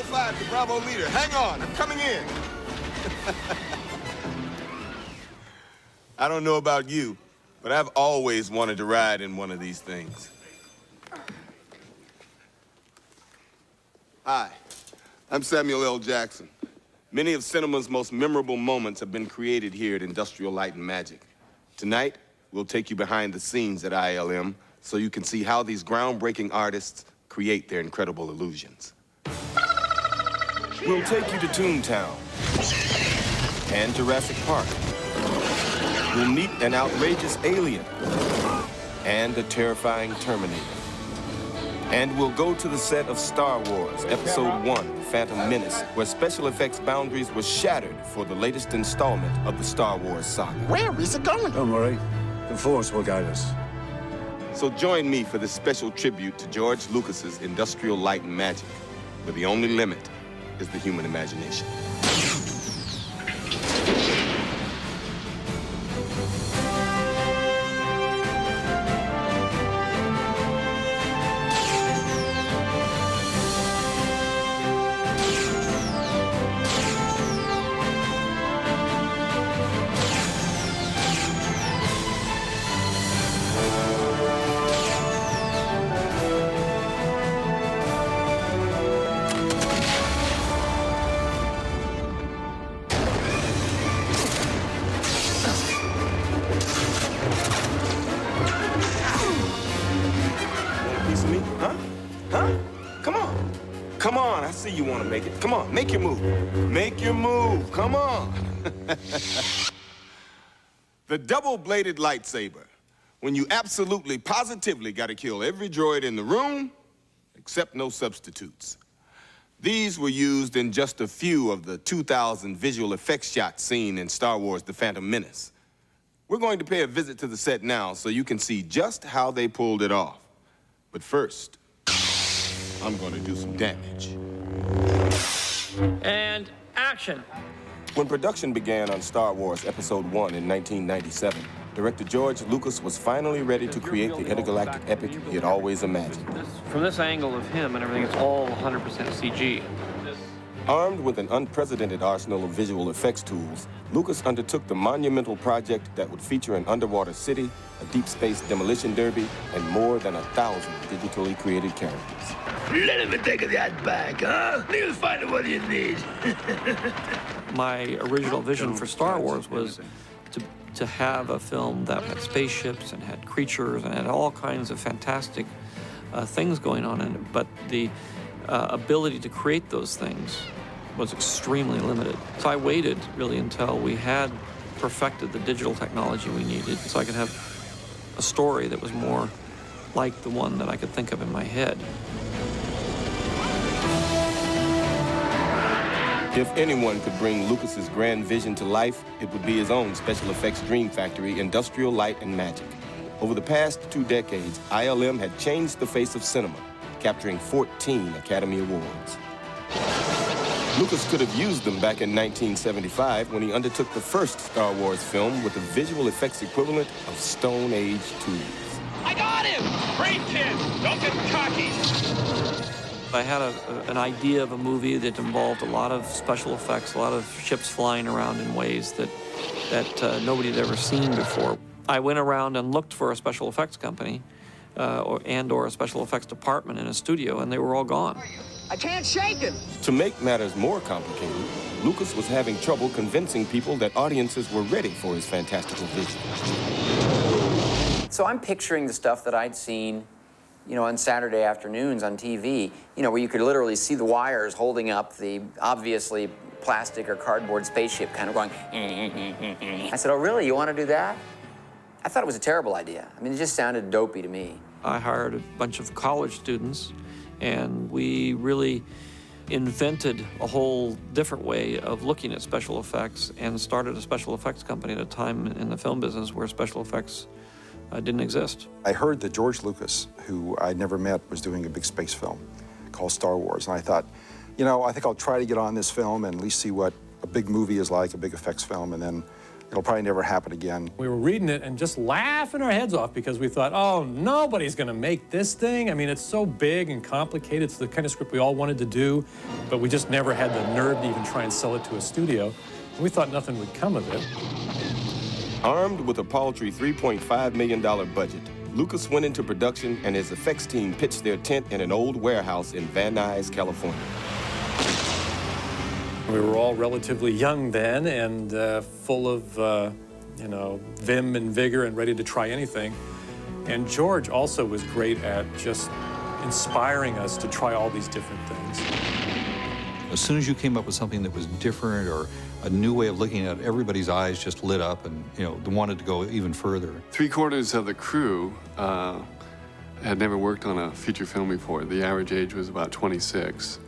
Bravo 5 to Bravo leader. Hang on, I'm coming in. I don't know about you, but I've always wanted to ride in one of these things. Hi, I'm Samuel L. Jackson. Many of cinema's most memorable moments have been created here at Industrial Light and Magic. Tonight, we'll take you behind the scenes at ILM so you can see how these groundbreaking artists create their incredible illusions. We'll take you to Toontown and Jurassic Park. We'll meet an outrageous alien and a terrifying Terminator. And we'll go to the set of Star Wars, Episode 1, Phantom Menace, where special effects boundaries were shattered for the latest installment of the Star Wars saga. Where is it going? Don't worry. The Force will guide us. So join me for this special tribute to George Lucas's Industrial Light and Magic, where the only limit is the human imagination. Come on, I see you want to make it. Come on, make your move. Make your move, come on. The double-bladed lightsaber, when you absolutely, positively got to kill every droid in the room, except no substitutes. These were used in just a few of the 2,000 visual effects shots seen in Star Wars: The Phantom Menace. We're going to pay a visit to the set now so you can see just how they pulled it off. But first, I'm going to do some damage. And action. When production began on Star Wars Episode 1 in 1997, director George Lucas was finally ready to create the intergalactic epic he had always imagined. From this angle of him and everything, it's all 100% CG. Armed with an unprecedented arsenal of visual effects tools, Lucas undertook the monumental project that would feature an underwater city, a deep space demolition derby, and more than 1,000 digitally created characters. Let him take that back, huh? You'll find what you need. My original vision for Star Wars was to have a film that had spaceships and had creatures and had all kinds of fantastic things going on in it, but the ability to create those things was extremely limited. So I waited really until we had perfected the digital technology we needed so I could have a story that was more like the one that I could think of in my head. If anyone could bring Lucas's grand vision to life, it would be his own special effects dream factory, Industrial Light and Magic. Over the past 2 decades, ILM had changed the face of cinema, capturing 14 Academy Awards. Lucas could have used them back in 1975 when he undertook the first Star Wars film with the visual effects equivalent of Stone Age tools. I got him! Great kid! Don't get cocky! I had an idea of a movie that involved a lot of special effects, a lot of ships flying around in ways that nobody had ever seen before. I went around and looked for a special effects company or a special effects department in a studio, and they were all gone. I can't shake him. To make matters more complicated, Lucas was having trouble convincing people that audiences were ready for his fantastical vision. So I'm picturing the stuff that I'd seen, you know, on Saturday afternoons on TV, you know, where you could literally see the wires holding up the obviously plastic or cardboard spaceship kind of going, I said, oh, really? You want to do that? I thought it was a terrible idea. I mean, it just sounded dopey to me. I hired a bunch of college students, and we really invented a whole different way of looking at special effects and started a special effects company at a time in the film business where special effects didn't exist. I heard that George Lucas, who I'd never met, was doing a big space film called Star Wars, and I thought, you know, I think I'll try to get on this film and at least see what a big movie is like, a big effects film, and then It'll probably never happen again. We were reading it and just laughing our heads off because we thought, oh, nobody's going to make this thing. I mean, it's so big and complicated. It's the kind of script we all wanted to do, but we just never had the nerve to even try and sell it to a studio. And we thought nothing would come of it. Armed with a paltry $3.5 million budget, Lucas went into production and his effects team pitched their tent in an old warehouse in Van Nuys, California. We were all relatively young then and full of, you know, vim and vigor and ready to try anything. And George also was great at just inspiring us to try all these different things. As soon as you came up with something that was different or a new way of looking at it, everybody's eyes just lit up and, you know, wanted to go even further. 3/4 of the crew had never worked on a feature film before. The average age was about 26.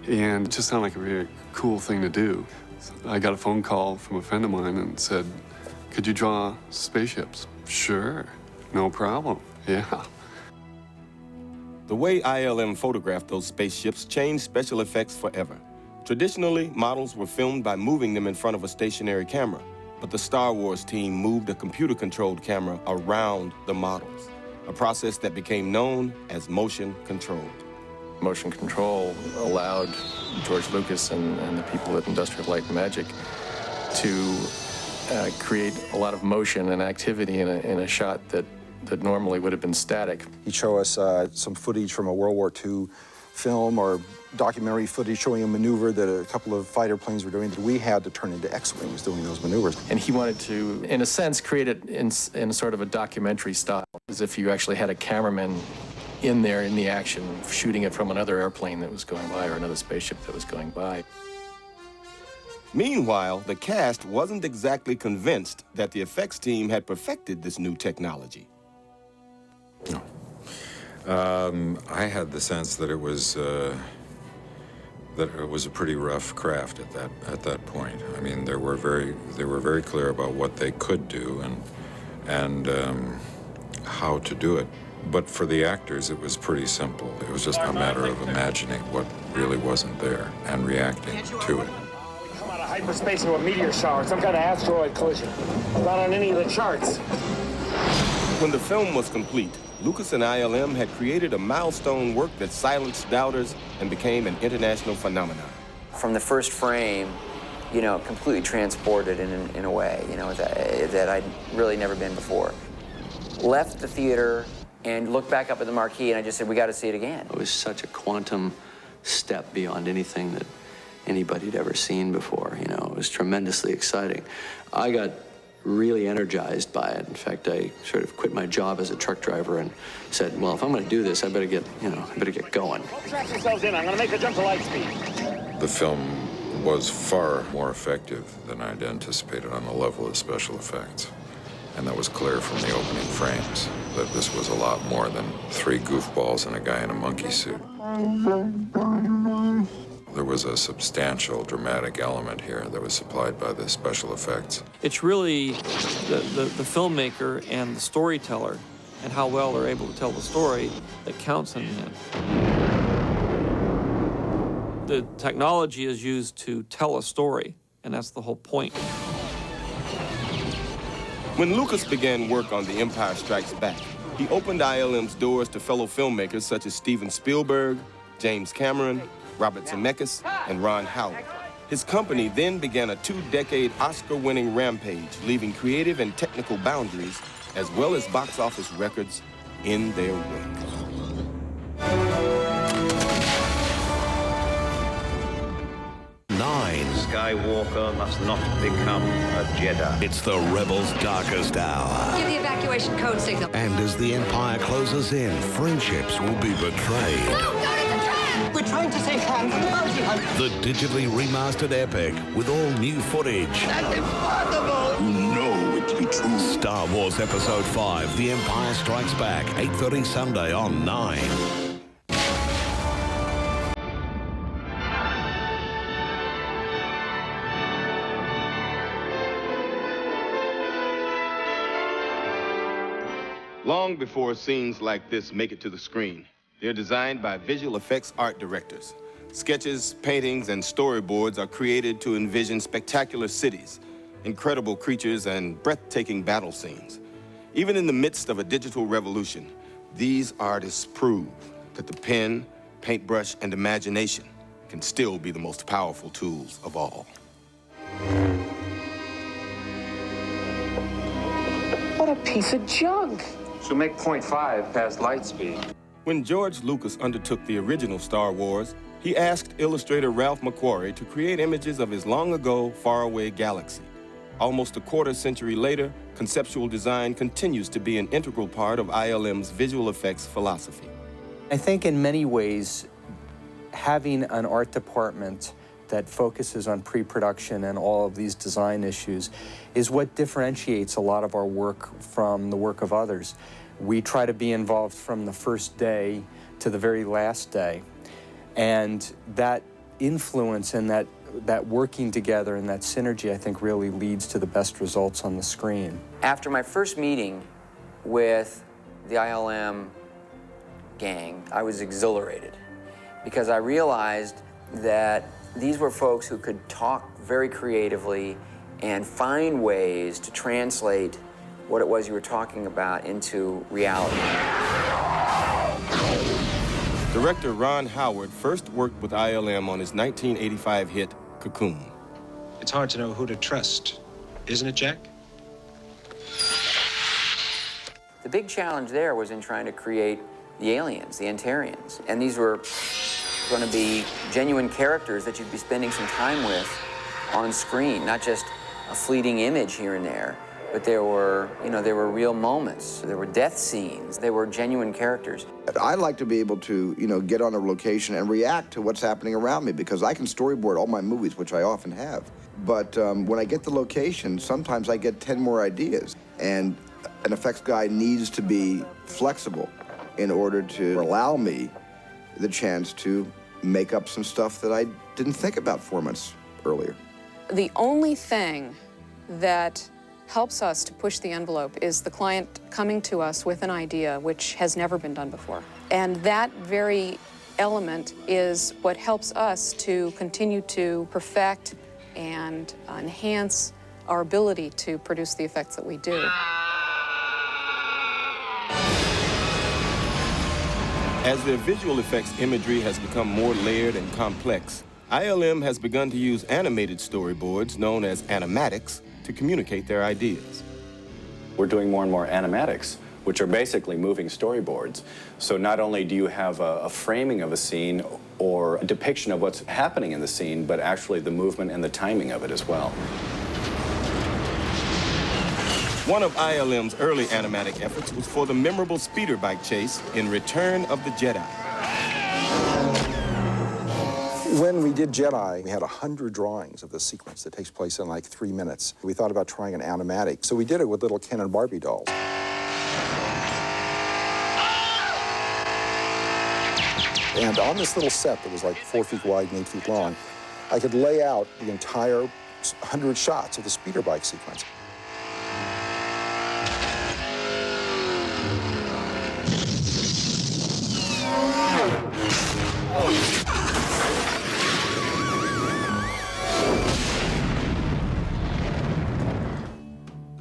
And it just sounded like a very cool thing to do. So I got a phone call from a friend of mine and said, could you draw spaceships? Sure, no problem, yeah. The way ILM photographed those spaceships changed special effects forever. Traditionally, models were filmed by moving them in front of a stationary camera, but the Star Wars team moved a computer-controlled camera around the models, a process that became known as motion control. Motion control allowed George Lucas and the people at Industrial Light and Magic to create a lot of motion and activity in a shot that normally would have been static. He'd show us some footage from a World War II film or documentary footage showing a maneuver that a couple of fighter planes were doing that we had to turn into X-Wings doing those maneuvers. And he wanted to, in a sense, create it in sort of a documentary style, as if you actually had a cameraman in there in the action, shooting it from another airplane that was going by or another spaceship that was going by. Meanwhile, the cast wasn't exactly convinced that the effects team had perfected this new technology. No. I had the sense that it was a pretty rough craft at that point. I mean, they were very clear about what they could do and how to do it. But for the actors, it was pretty simple. It was just a matter of imagining what really wasn't there and reacting to it. Come out of hyperspace into a meteor shower, some kind of asteroid collision. Not on any of the charts. When the film was complete, Lucas and ILM had created a milestone work that silenced doubters and became an international phenomenon. From the first frame, you know, completely transported in a way, you know, that I'd really never been before. Left the theater and looked back up at the marquee, and I just said, we got to see it again. It was such a quantum step beyond anything that anybody had ever seen before, you know. It was tremendously exciting. I got really energized by it. In fact, I sort of quit my job as a truck driver and said, well, if I'm going to do this, I better get going. Strap yourselves in. I'm going to make a jump to light speed. The film was far more effective than I'd anticipated on the level of special effects. And that was clear from the opening frames, that this was a lot more than 3 goofballs and a guy in a monkey suit. There was a substantial dramatic element here that was supplied by the special effects. It's really the filmmaker and the storyteller and how well they're able to tell the story that counts in the end. The technology is used to tell a story, and that's the whole point. When Lucas began work on The Empire Strikes Back, he opened ILM's doors to fellow filmmakers such as Steven Spielberg, James Cameron, Robert Zemeckis, and Ron Howard. His company then began a 2-decade Oscar-winning rampage, leaving creative and technical boundaries, as well as box office records, in their wake. Skywalker must not become a Jedi. It's the Rebels' darkest hour. Give the evacuation code signal. And as the Empire closes in, friendships will be betrayed. No, don't hit the trap! We're trying to save Han from the bounty hunt. The digitally remastered epic with all new footage. That's impossible! You know it to be true. Star Wars Episode 5, The Empire Strikes Back, 8:30 Sunday on 9. Long before scenes like this make it to the screen, they're designed by visual effects art directors. Sketches, paintings, and storyboards are created to envision spectacular cities, incredible creatures, and breathtaking battle scenes. Even in the midst of a digital revolution, these artists prove that the pen, paintbrush, and imagination can still be the most powerful tools of all. What a piece of junk. So make 0.5 past light speed. When George Lucas undertook the original Star Wars, he asked illustrator Ralph McQuarrie to create images of his long-ago, faraway galaxy. Almost a quarter century later, conceptual design continues to be an integral part of ILM's visual effects philosophy. I think in many ways, having an art department that focuses on pre-production and all of these design issues is what differentiates a lot of our work from the work of others. We try to be involved from the first day to the very last day. And that influence and that working together and that synergy, I think, really leads to the best results on the screen. After my first meeting with the ILM gang, I was exhilarated because I realized that these were folks who could talk very creatively and find ways to translate what it was you were talking about into reality. Director Ron Howard first worked with ILM on his 1985 hit, Cocoon. It's hard to know who to trust, isn't it, Jack? The big challenge there was in trying to create the aliens, the Antarians. And these were going to be genuine characters that you'd be spending some time with on screen, not just a fleeting image here and there, but there were real moments. There were death scenes. They were genuine characters. I like to be able to, get on a location and react to what's happening around me because I can storyboard all my movies, which I often have. But when I get the location, sometimes I get 10 more ideas. And an effects guy needs to be flexible in order to allow me the chance to make up some stuff that I didn't think about 4 months earlier. The only thing that helps us to push the envelope is the client coming to us with an idea which has never been done before. And that very element is what helps us to continue to perfect and enhance our ability to produce the effects that we do. As their visual effects imagery has become more layered and complex, ILM has begun to use animated storyboards known as animatics to communicate their ideas. We're doing more and more animatics, which are basically moving storyboards. So not only do you have a framing of a scene or a depiction of what's happening in the scene, but actually the movement and the timing of it as well. One of ILM's early animatic efforts was for the memorable speeder bike chase in Return of the Jedi. When we did Jedi, we had 100 drawings of the sequence that takes place in like 3 minutes. We thought about trying an animatic, so we did it with little Ken and Barbie dolls. And on this little set that was like 4 feet wide and 8 feet long, I could lay out the entire 100 shots of the speeder bike sequence.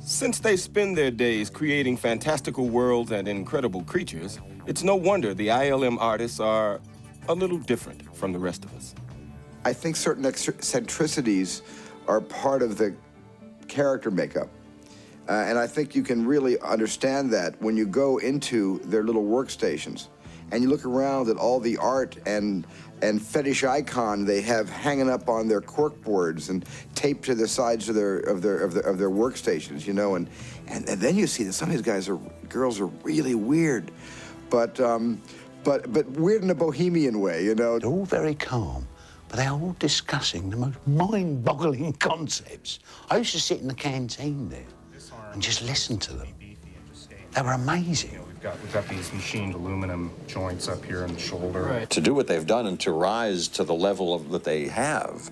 Since they spend their days creating fantastical worlds and incredible creatures, it's no wonder the ILM artists are a little different from the rest of us. I think certain eccentricities are part of the character makeup. And I think you can really understand that when you go into their little workstations and you look around at all the art and fetish icon they have hanging up on their cork boards and taped to the sides of their workstations, and then you see that some of these girls are really weird, but weird in a bohemian way, They're all very calm, but they're all discussing the most mind-boggling concepts. I used to sit in the canteen there and just listen to them. They were amazing. We've got these machined aluminum joints up here in the shoulder. Right. To do what they've done and to rise to the level that they have,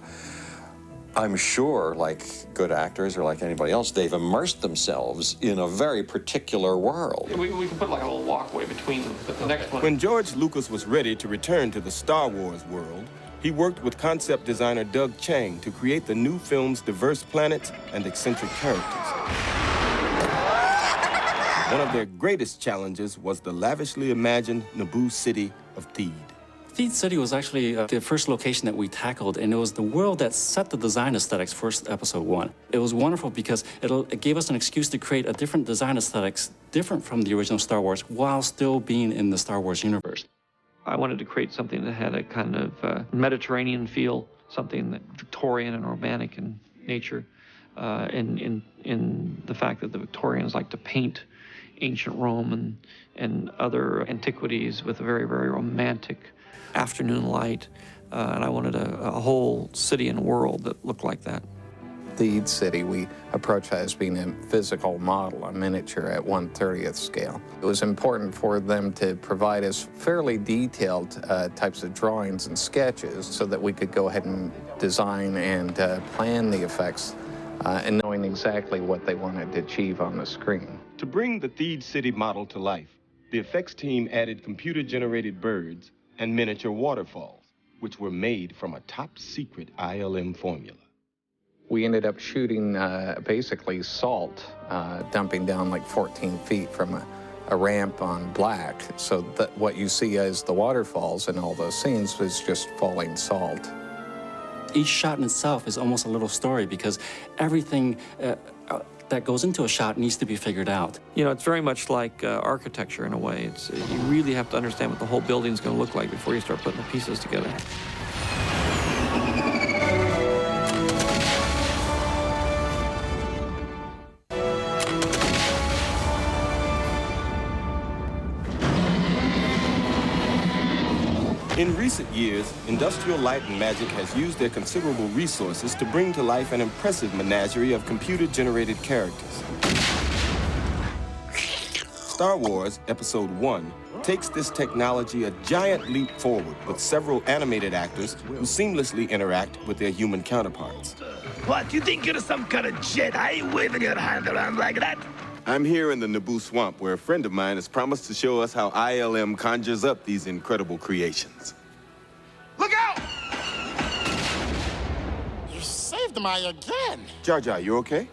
I'm sure, like good actors or like anybody else, they've immersed themselves in a very particular world. We can put like a little walkway between them, but the next one... When George Lucas was ready to return to the Star Wars world, He worked with concept designer Doug Chang to create the new film's diverse planets and eccentric characters. One of their greatest challenges was the lavishly imagined Naboo city of Theed. Theed City was actually the first location that we tackled, and it was the world that set the design aesthetics for episode 1. It was wonderful because it gave us an excuse to create a different design aesthetics, different from the original Star Wars, while still being in the Star Wars universe. I wanted to create something that had a kind of Mediterranean feel, something that Victorian and romantic in nature, in the fact that the Victorians like to paint ancient Rome and other antiquities with a very, very romantic afternoon light, and I wanted a whole city and world that looked like that. Theed City, we approached as being a physical model, a miniature at 1/30th scale. It was important for them to provide us fairly detailed types of drawings and sketches so that we could go ahead and design and plan the effects and knowing exactly what they wanted to achieve on the screen. To bring the Theed City model to life, the effects team added computer-generated birds and miniature waterfalls, which were made from a top-secret ILM formula. We ended up shooting basically salt, dumping down like 14 feet from a ramp on black, so that what you see as the waterfalls in all those scenes was just falling salt. Each shot in itself is almost a little story because everything that goes into a shot needs to be figured out. You know, it's very much like architecture in a way. You really have to understand what the whole building's going to look like before you start putting the pieces together. In recent years, Industrial Light and Magic has used their considerable resources to bring to life an impressive menagerie of computer-generated characters. Star Wars Episode 1 takes this technology a giant leap forward with several animated actors who seamlessly interact with their human counterparts. What, you think you're some kind of Jedi waving your hand around like that? I'm here in the Naboo swamp where a friend of mine has promised to show us how ILM conjures up these incredible creations. Look out! You saved my again. Jar Jar, you okay?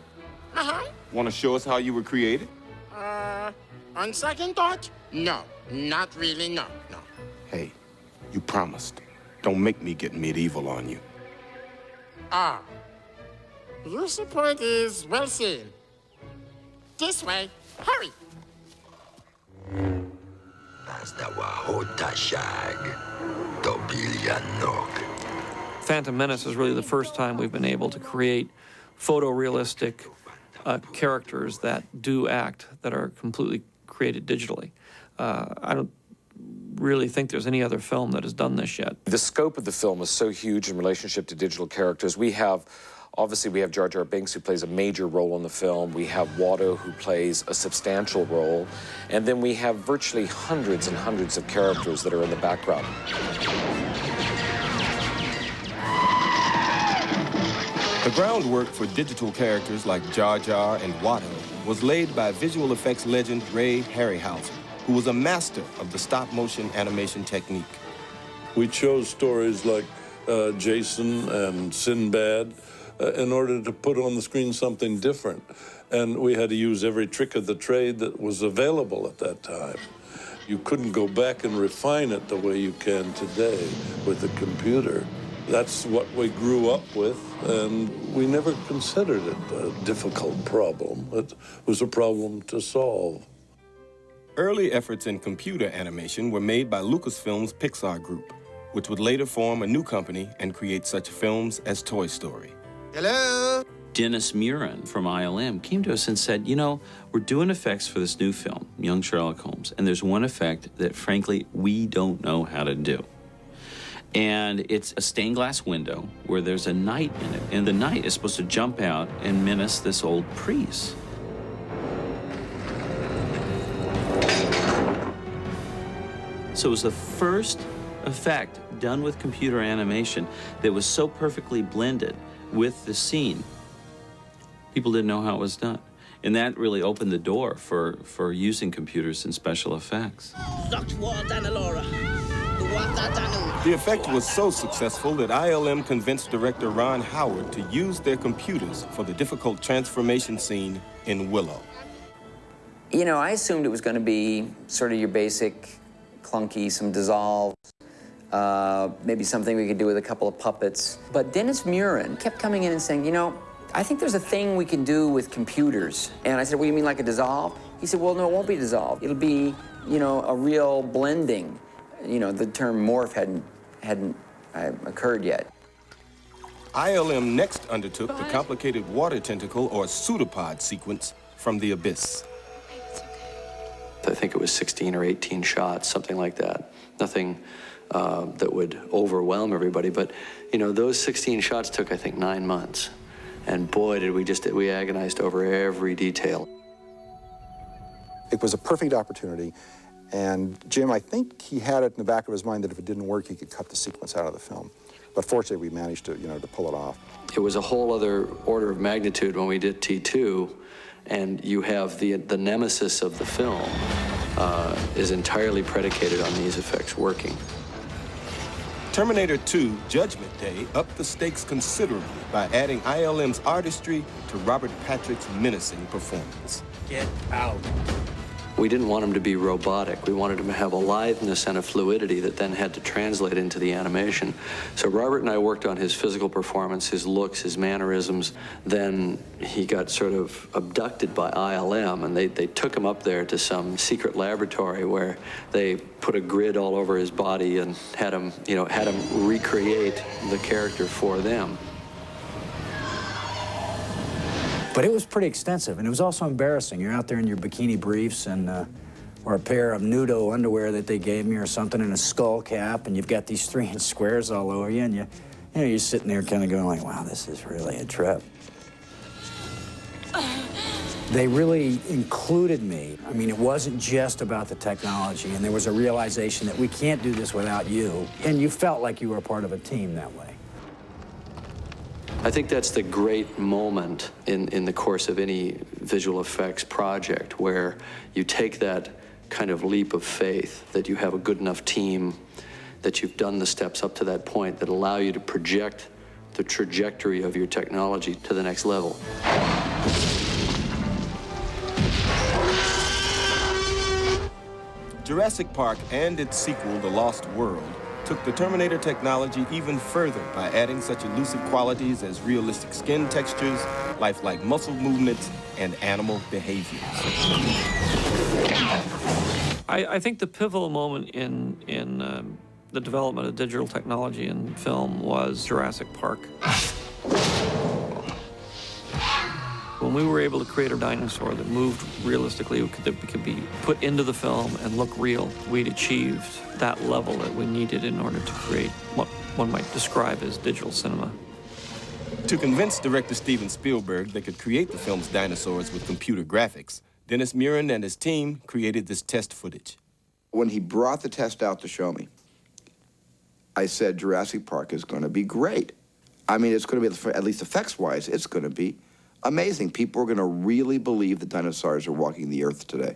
Uh-huh. Want to show us how you were created? On second thought, no. Not really, no. Hey, you promised. Don't make me get medieval on you. Your support is well seen. This way. Hurry. Phantom Menace is really the first time we've been able to create photorealistic characters that do act, that are completely created digitally. I don't really think there's any other film that has done this yet. The scope of the film is so huge in relationship to digital characters. Obviously, we have Jar Jar Binks, who plays a major role in the film. We have Watto, who plays a substantial role. And then we have virtually hundreds and hundreds of characters that are in the background. The groundwork for digital characters like Jar Jar and Watto was laid by visual effects legend Ray Harryhausen, who was a master of the stop-motion animation technique. We chose stories like Jason and Sinbad in order to put on the screen something different. And we had to use every trick of the trade that was available at that time. You couldn't go back and refine it the way you can today with the computer. That's what we grew up with, and we never considered it a difficult problem. It was a problem to solve. Early efforts in computer animation were made by Lucasfilm's Pixar Group, which would later form a new company and create such films as Toy Story. Hello? Dennis Muren from ILM came to us and said, you know, we're doing effects for this new film, Young Sherlock Holmes, and there's one effect that, frankly, we don't know how to do. And it's a stained glass window where there's a knight in it, and the knight is supposed to jump out and menace this old priest. So it was the first effect done with computer animation that was so perfectly blended with the scene. People didn't know how it was done. And that really opened the door for using computers in special effects. Such war than Alora. The The effect was so successful that ILM convinced director Ron Howard to use their computers for the difficult transformation scene in Willow. You know, I assumed it was going to be sort of your basic clunky, some dissolves, maybe something we could do with a couple of puppets. But Dennis Muren kept coming in and saying, you know, I think there's a thing we can do with computers. And I said, well, you mean like a dissolve? He said, well, no, it won't be dissolved. It'll be, you know, a real blending. You know, the term morph hadn't occurred yet. ILM next undertook the complicated water tentacle or pseudopod sequence from the abyss. I think it was 16 or 18 shots, something like that. Nothing that would overwhelm everybody, but you know, those 16 shots took, I think, 9 months. And boy, did we agonized over every detail. It was a perfect opportunity, and Jim, I think he had it in the back of his mind that if it didn't work, he could cut the sequence out of the film. But fortunately, we managed to, you know, to pull it off. It was a whole other order of magnitude when we did T2, and you have the nemesis of the film is entirely predicated on these effects working. Terminator 2 Judgment Day upped the stakes considerably by adding ILM's artistry to Robert Patrick's menacing performance. Get out. We didn't want him to be robotic. We wanted him to have a litheness and a fluidity that then had to translate into the animation. So Robert and I worked on his physical performance, his looks, his mannerisms. Then he got sort of abducted by ILM, and they took him up there to some secret laboratory where they put a grid all over his body and had him, you know, had him recreate the character for them. But it was pretty extensive, and it was also embarrassing. You're out there in your bikini briefs and or a pair of nudo underwear that they gave me or something, and a skull cap, and you've got these 3-inch squares all over you, and you know, you're sitting there kind of going like, wow, this is really a trip. They really included me. I mean, it wasn't just about the technology, and there was a realization that we can't do this without you, and you felt like you were a part of a team that way. I think that's the great moment in the course of any visual effects project where you take that kind of leap of faith that you have a good enough team, that you've done the steps up to that point that allow you to project the trajectory of your technology to the next level. Jurassic Park and its sequel, The Lost World, took the Terminator technology even further by adding such elusive qualities as realistic skin textures, lifelike muscle movements, and animal behaviors. I think the pivotal moment in the development of digital technology in film was Jurassic Park. When we were able to create a dinosaur that moved realistically, that could be put into the film and look real, we'd achieved that level that we needed in order to create what one might describe as digital cinema. To convince director Steven Spielberg they could create the film's dinosaurs with computer graphics, Dennis Muren and his team created this test footage. When he brought the test out to show me, I said Jurassic Park is going to be great. I mean, it's going to be, at least effects-wise, it's going to be amazing. People are going to really believe that dinosaurs are walking the earth today.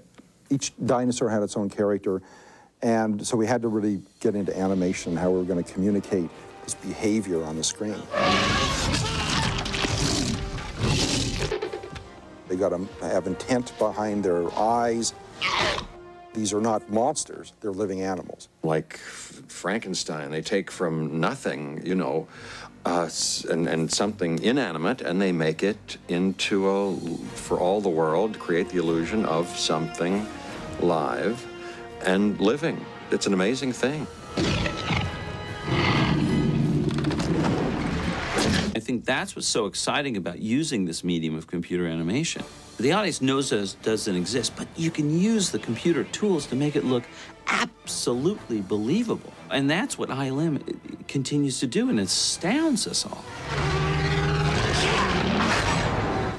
Each dinosaur had its own character, and so we had to really get into animation, how we were going to communicate this behavior on the screen. They got to have intent behind their eyes. These are not monsters, they're living animals. Like Frankenstein, they take from nothing, you know, and something inanimate, and they make it into for all the world, create the illusion of something live and living. It's an amazing thing. I think that's what's so exciting about using this medium of computer animation. The audience knows it doesn't exist, but you can use the computer tools to make it look absolutely believable. And that's what ILM continues to do, and it astounds us all.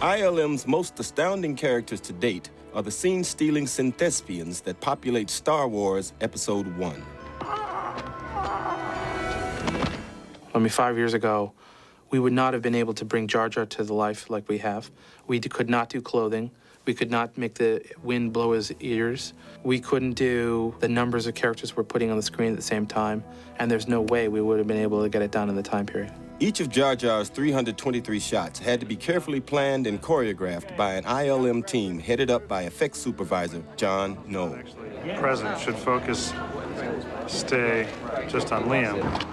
ILM's most astounding characters to date are the scene-stealing synthespians that populate Star Wars Episode 1. I mean, 5 years ago, we would not have been able to bring Jar Jar to the life like we have. We could not do clothing. We could not make the wind blow his ears. We couldn't do the numbers of characters we're putting on the screen at the same time, and there's no way we would have been able to get it done in the time period. Each of Jar Jar's 323 shots had to be carefully planned and choreographed by an ILM team headed up by effects supervisor John Knoll. Present should focus, stay just on Liam.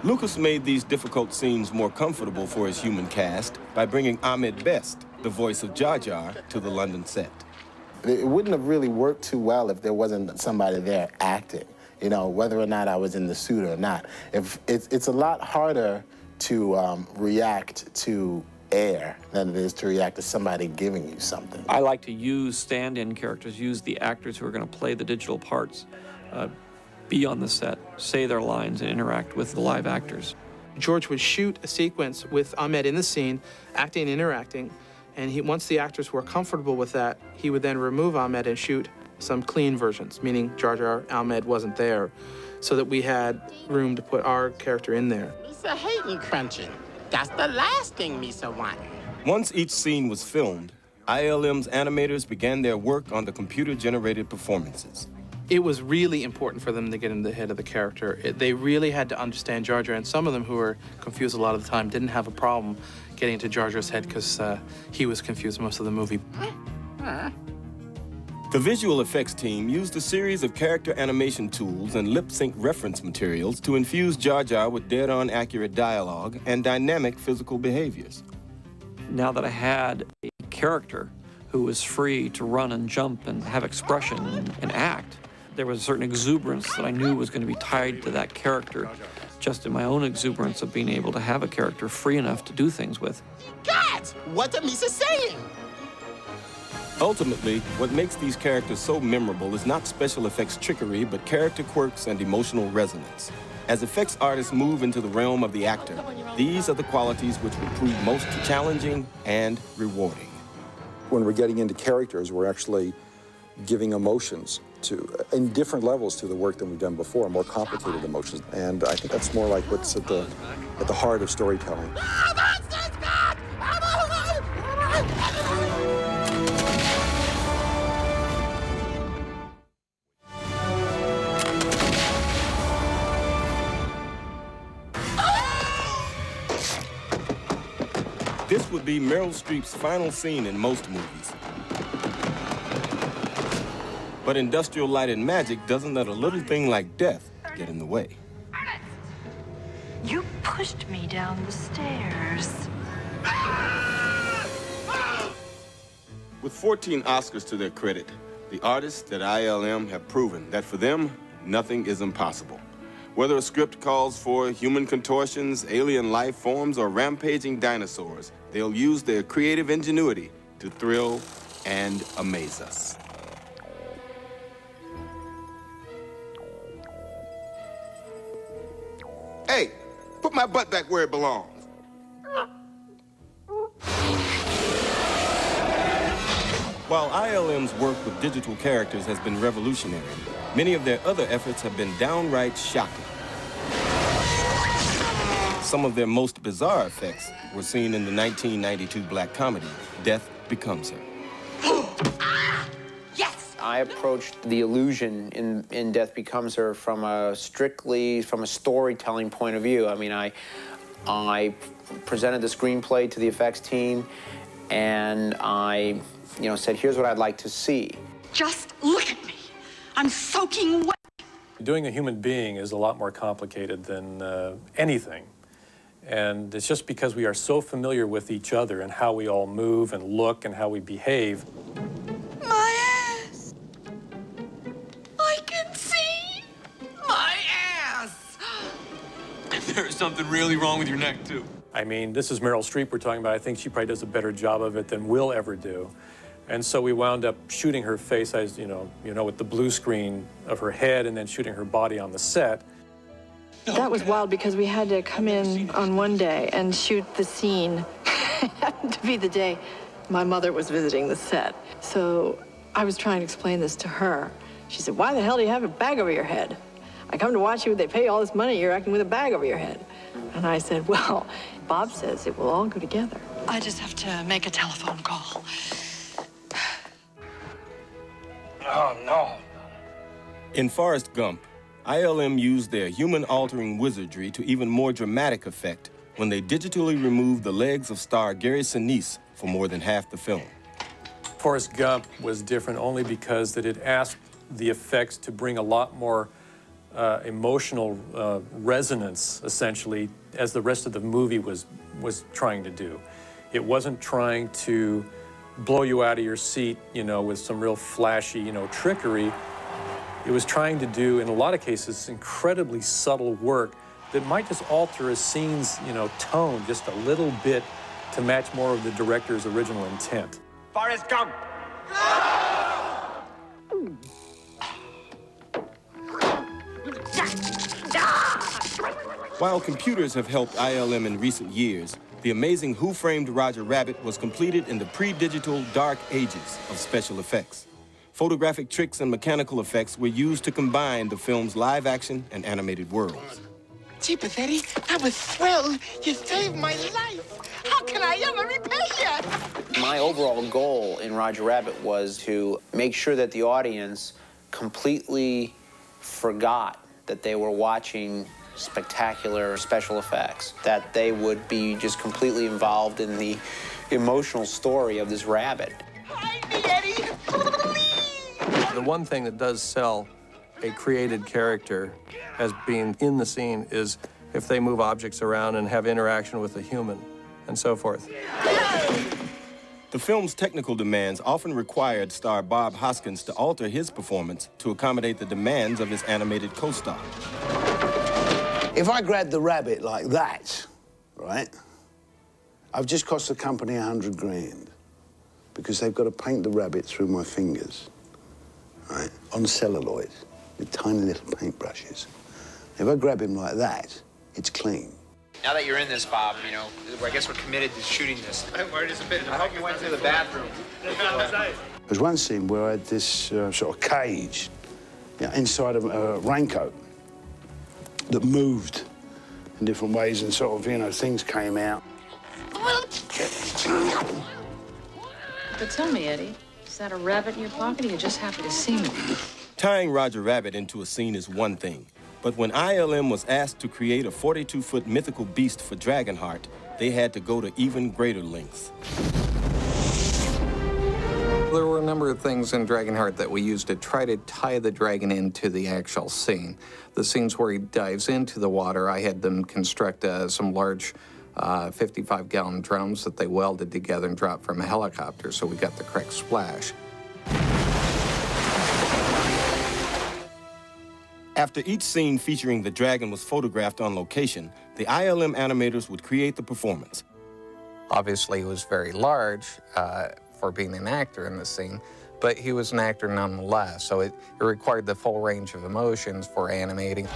Lucas made these difficult scenes more comfortable for his human cast by bringing Ahmed Best, the voice of Jar Jar, to the London set. It wouldn't have really worked too well if there wasn't somebody there acting, you know, whether or not I was in the suit or not. If it's a lot harder to react to air than it is to react to somebody giving you something. I like to use stand-in characters, use the actors who are going to play the digital parts, be on the set, say their lines, and interact with the live actors. George would shoot a sequence with Ahmed in the scene, acting and interacting, and once the actors were comfortable with that, he would then remove Ahmed and shoot some clean versions, meaning Jar Jar Ahmed wasn't there, so that we had room to put our character in there. Misa hating crunching. That's the last thing Misa want. Once each scene was filmed, ILM's animators began their work on the computer-generated performances. It was really important for them to get in the head of the character. They really had to understand Jar Jar, and some of them who were confused a lot of the time didn't have a problem getting into Jar Jar's head because he was confused most of the movie. The visual effects team used a series of character animation tools and lip-sync reference materials to infuse Jar Jar with dead-on accurate dialogue and dynamic physical behaviors. Now that I had a character who was free to run and jump and have expression and act, there was a certain exuberance that I knew was going to be tied to that character, just in my own exuberance of being able to have a character free enough to do things with. God, what are Misa saying? Ultimately, what makes these characters so memorable is not special effects trickery, but character quirks and emotional resonance. As effects artists move into the realm of the actor, these are the qualities which will prove most challenging and rewarding. When we're getting into characters, we're actually giving emotions in different levels to the work than we've done before, more complicated emotions. And I think that's more like what's at the heart of storytelling. This would be Meryl Streep's final scene in most movies. But Industrial Light and Magic doesn't let a little thing like death get in the way. You pushed me down the stairs. With 14 Oscars to their credit, the artists at ILM have proven that for them, nothing is impossible. Whether a script calls for human contortions, alien life forms, or rampaging dinosaurs, they'll use their creative ingenuity to thrill and amaze us. Hey, put my butt back where it belongs. While ILM's work with digital characters has been revolutionary, many of their other efforts have been downright shocking. Some of their most bizarre effects were seen in the 1992 black comedy, Death Becomes Her. I approached the illusion in Death Becomes Her from a storytelling point of view. I mean, I presented the screenplay to the effects team, and I, said, here's what I'd like to see. Just look at me. I'm soaking wet. Doing a human being is a lot more complicated than anything. And it's just because we are so familiar with each other and how we all move and look and how we behave. My ass. I can see my ass. There's something really wrong with your neck, too. I mean, this is Meryl Streep we're talking about. I think she probably does a better job of it than we'll ever do. And so we wound up shooting her face, as with the blue screen of her head and then shooting her body on the set. That was wild because we had to come in on one day and shoot the scene. It happened to be the day my mother was visiting the set. So I was trying to explain this to her. She said, why the hell do you have a bag over your head? I come to watch you, they pay you all this money, you're acting with a bag over your head. And I said, well, Bob says it will all go together. I just have to make a telephone call. Oh, no. In Forrest Gump, ILM used their human-altering wizardry to even more dramatic effect when they digitally removed the legs of star Gary Sinise for more than half the film. Forrest Gump was different only because that it asked the effects to bring a lot more emotional resonance, essentially, as the rest of the movie was trying to do. It wasn't trying to blow you out of your seat, you know, with some real flashy, you know, trickery. It was trying to do, in a lot of cases, incredibly subtle work that might just alter a scene's, you know, tone just a little bit to match more of the director's original intent. Forrest Gump! While computers have helped ILM in recent years, the amazing Who Framed Roger Rabbit was completed in the pre-digital dark ages of special effects. Photographic tricks and mechanical effects were used to combine the film's live action and animated worlds. Jeepers, Eddie, I was thrilled. You saved my life. How can I ever repay you? My overall goal in Roger Rabbit was to make sure that the audience completely forgot that they were watching spectacular special effects, that they would be just completely involved in the emotional story of this rabbit. The one thing that does sell a created character as being in the scene is if they move objects around and have interaction with a human and so forth. The film's technical demands often required star Bob Hoskins to alter his performance to accommodate the demands of his animated co-star. If I grab the rabbit like that, right, I've just cost the company $100 grand because they've got to paint the rabbit through my fingers, right, on celluloid with tiny little paintbrushes. If I grab him like that, it's clean. Now that you're in this, Bob, you know, I guess we're committed to shooting this. I'm worried it's a bit. I hope you went to the bathroom. There's one scene where I had this sort of cage, you know, inside of a raincoat that moved in different ways and sort of, you know, things came out. But tell me, Eddie, is that a rabbit in your pocket, or you're just happy to see me? Tying Roger Rabbit into a scene is one thing, but when ILM was asked to create a 42-foot mythical beast for Dragonheart, they had to go to even greater lengths. There were a number of things in Dragonheart that we used to try to tie the dragon into the actual scene. The scenes where he dives into the water, I had them construct some large 55-gallon drums that they welded together and dropped from a helicopter, so we got the correct splash. After each scene featuring the dragon was photographed on location, the ILM animators would create the performance. Obviously, he was very large for being an actor in the scene, but he was an actor nonetheless, so it required the full range of emotions for animating.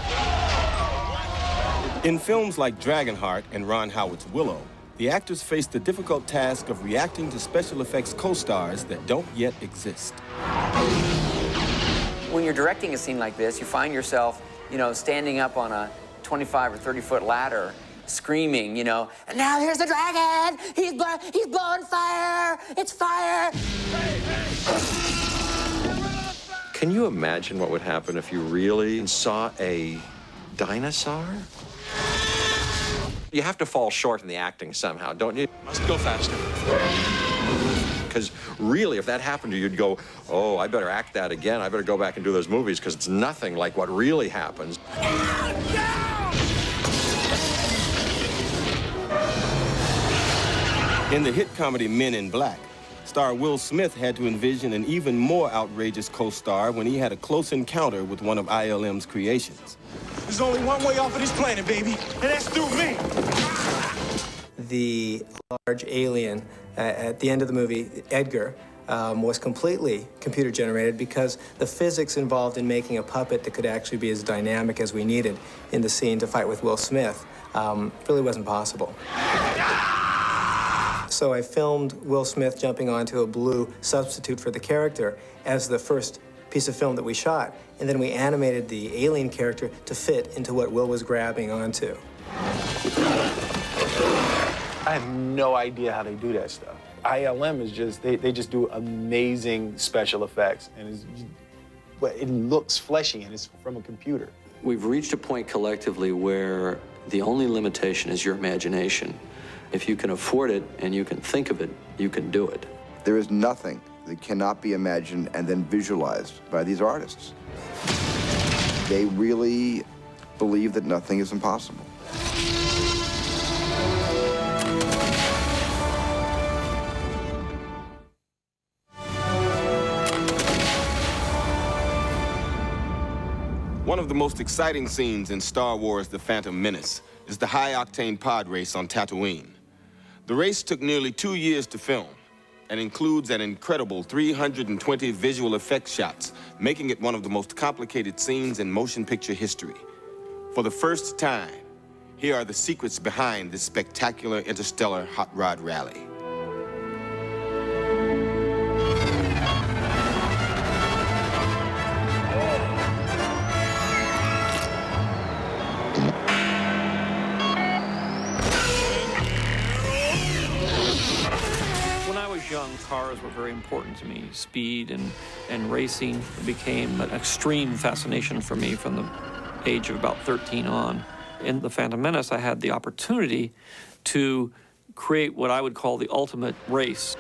In films like Dragonheart and Ron Howard's Willow, the actors faced the difficult task of reacting to special effects co-stars that don't yet exist. When you're directing a scene like this, you find yourself, you know, standing up on a 25 or 30-foot ladder, screaming, you know, and now here's the dragon! He's blowing fire! It's fire! Can you imagine what would happen if you really saw a dinosaur? You have to fall short in the acting somehow, don't you? Must go faster. Because really, if that happened to you, you'd go, oh, I better act that again. I better go back and do those movies because it's nothing like what really happens. In the hit comedy Men in Black, star Will Smith had to envision an even more outrageous co-star when he had a close encounter with one of ILM's creations. There's only one way off of this planet, baby, and that's through me. The large alien at the end of the movie, Edgar, was completely computer generated because the physics involved in making a puppet that could actually be as dynamic as we needed in the scene to fight with Will Smith really wasn't possible. So I filmed Will Smith jumping onto a blue substitute for the character as the first piece of film that we shot, and then we animated the alien character to fit into what Will was grabbing onto. I have no idea how they do that stuff. ILM is just, they just do amazing special effects. And it looks fleshy, and it's from a computer. We've reached a point collectively where the only limitation is your imagination. If you can afford it and you can think of it, you can do it. There is nothing that cannot be imagined and then visualized by these artists. They really believe that nothing is impossible. One of the most exciting scenes in Star Wars: The Phantom Menace is the high-octane pod race on Tatooine. The race took nearly 2 years to film and includes an incredible 320 visual effects shots, making it one of the most complicated scenes in motion picture history. For the first time, here are the secrets behind this spectacular interstellar hot rod rally. Young, cars were very important to me. Speed and racing became an extreme fascination for me from the age of about 13 on. In The Phantom Menace, I had the opportunity to create what I would call the ultimate race.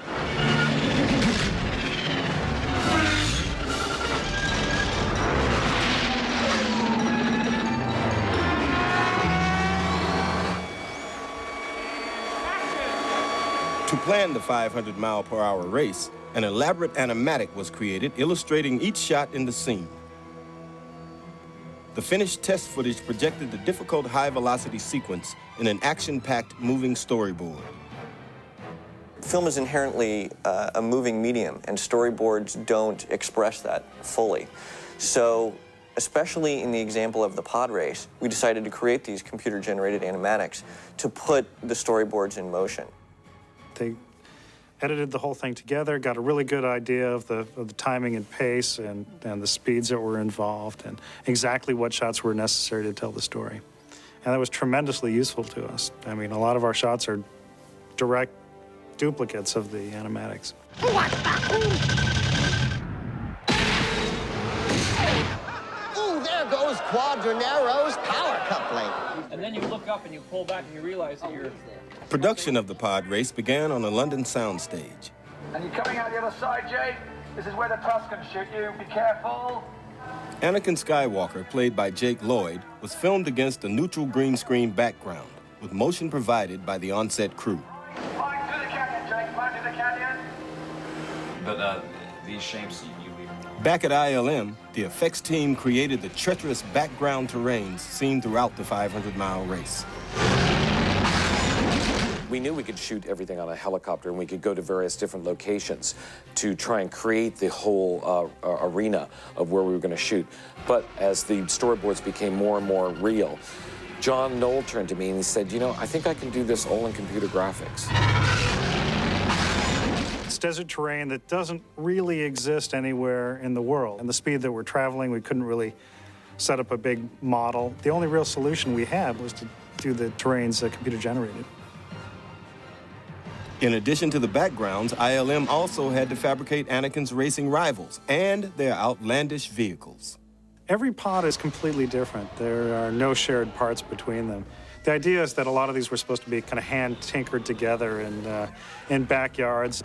To plan the 500-mile-per-hour race, an elaborate animatic was created illustrating each shot in the scene. The finished test footage projected the difficult high-velocity sequence in an action-packed moving storyboard. Film is inherently a moving medium, and storyboards don't express that fully. So, especially in the example of the pod race, we decided to create these computer-generated animatics to put the storyboards in motion. They edited the whole thing together, got a really good idea of the timing and pace and the speeds that were involved and exactly what shots were necessary to tell the story. And that was tremendously useful to us. I mean, a lot of our shots are direct duplicates of the animatics. Ooh, there goes Quadranero's power coupling. And then you look up and you pull back and you realize that you're... Production of the pod race began on a London soundstage. And you're coming out the other side, Jake? This is where the Tuscans shoot you. Be careful. Anakin Skywalker, played by Jake Lloyd, was filmed against a neutral green screen background, with motion provided by the on-set crew. Find through the canyon, Jake. Find through the canyon. But these shapes, Back at ILM, the effects team created the treacherous background terrains seen throughout the 500-mile race. We knew we could shoot everything on a helicopter, and we could go to various different locations to try and create the whole arena of where we were going to shoot. But as the storyboards became more and more real, John Knoll turned to me and he said, you know, I think I can do this all in computer graphics. It's desert terrain that doesn't really exist anywhere in the world. And the speed that we're traveling, we couldn't really set up a big model. The only real solution we had was to do the terrains computer generated. In addition to the backgrounds, ILM also had to fabricate Anakin's racing rivals and their outlandish vehicles. Every pod is completely different. There are no shared parts between them. The idea is that a lot of these were supposed to be kind of hand-tinkered together in backyards.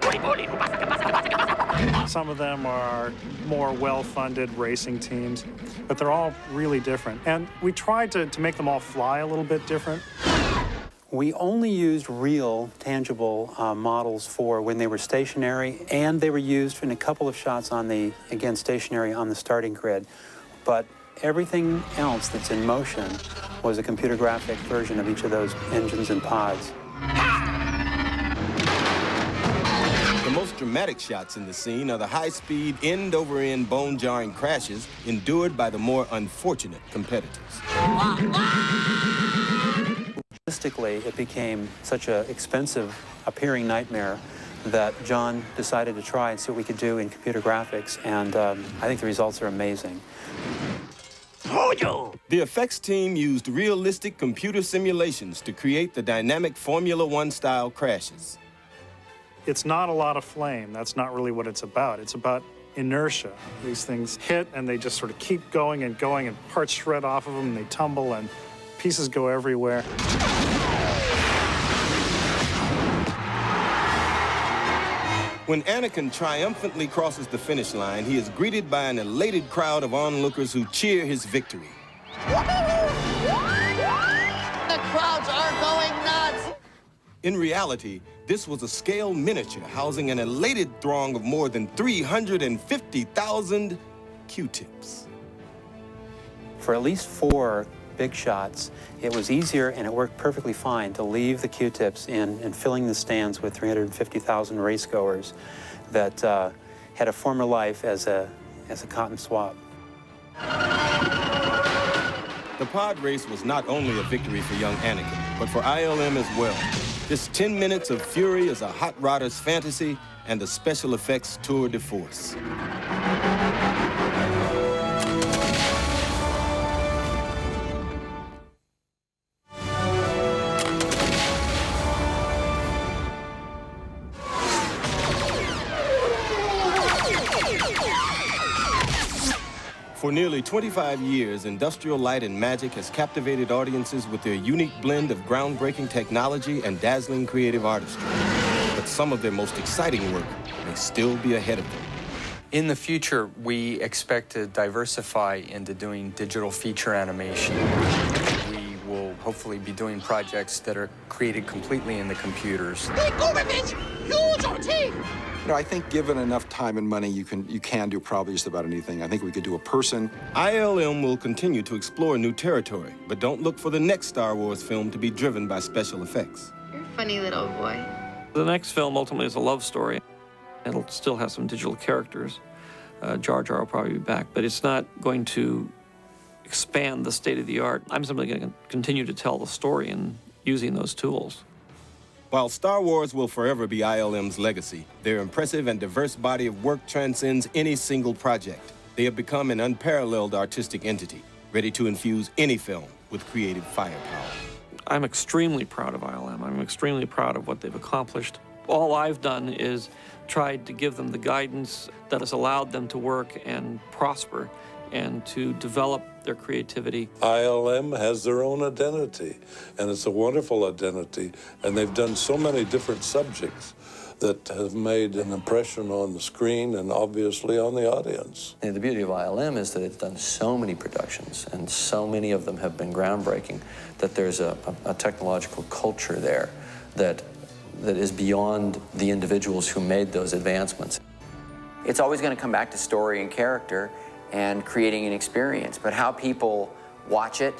Some of them are more well-funded racing teams, but they're all really different. And we tried to make them all fly a little bit different. We only used real, tangible models for when they were stationary, and they were used in a couple of shots on the, again, stationary on the starting grid. But everything else that's in motion was a computer graphic version of each of those engines and pods. The most dramatic shots in the scene are the high-speed, end-over-end, bone-jarring crashes endured by the more unfortunate competitors. Logistically, it became such an expensive appearing nightmare that John decided to try and see what we could do in computer graphics, and I think the results are amazing. The effects team used realistic computer simulations to create the dynamic Formula One-style crashes. It's not a lot of flame. That's not really what it's about. It's about inertia. These things hit and they just sort of keep going and parts shred off of them and they tumble and pieces go everywhere. When Anakin triumphantly crosses the finish line, he is greeted by an elated crowd of onlookers who cheer his victory. The crowds are going nuts! In reality, this was a scale miniature housing an elated throng of more than 350,000 Q-tips. For at least 4 big shots, it was easier and it worked perfectly fine to leave the Q-tips in and filling the stands with 350,000 racegoers that had a former life as a cotton swab. The pod race was not only a victory for young Anakin, but for ILM as well. This 10 minutes of fury is a hot rodder's fantasy and a special effects tour de force. For nearly 25 years, Industrial Light and Magic has captivated audiences with their unique blend of groundbreaking technology and dazzling creative artistry. But some of their most exciting work may still be ahead of them. In the future, we expect to diversify into doing digital feature animation. We will hopefully be doing projects that are created completely in the computers. Use our team! You know, I think given enough time and money, you can do probably just about anything. I think we could do a person. ILM will continue to explore new territory, but don't look for the next Star Wars film to be driven by special effects. You're a funny little boy. The next film ultimately is a love story. It'll still have some digital characters. Jar Jar will probably be back, but it's not going to expand the state of the art. I'm simply going to continue to tell the story and using those tools. While Star Wars will forever be ILM's legacy, their impressive and diverse body of work transcends any single project. They have become an unparalleled artistic entity, ready to infuse any film with creative firepower. I'm extremely proud of ILM. I'm extremely proud of what they've accomplished. All I've done is tried to give them the guidance that has allowed them to work and prosper and to develop their creativity. ILM has their own identity, and it's a wonderful identity, and they've done so many different subjects that have made an impression on the screen and obviously on the audience. And the beauty of ILM is that it's done so many productions, and so many of them have been groundbreaking, that there's a technological culture there that is beyond the individuals who made those advancements. It's always going to come back to story and character and creating an experience, but how people watch it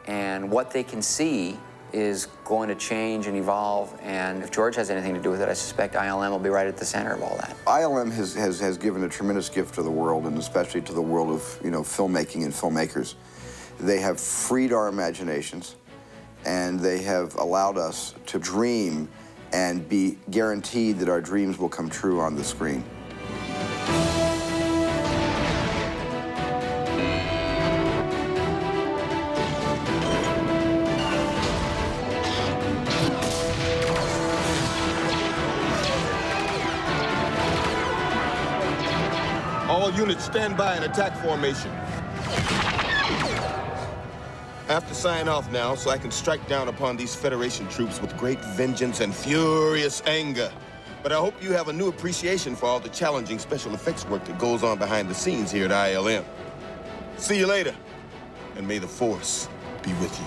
and what they can see is going to change and evolve, and if George has anything to do with it, I suspect ILM will be right at the center of all that. ILM has given a tremendous gift to the world, and especially to the world of filmmaking and filmmakers. They have freed our imaginations, and they have allowed us to dream and be guaranteed that our dreams will come true on the screen. All units stand by in attack formation. I have to sign off now so I can strike down upon these Federation troops with great vengeance and furious anger. But I hope you have a new appreciation for all the challenging special effects work that goes on behind the scenes here at ILM. See you later, and may the Force be with you.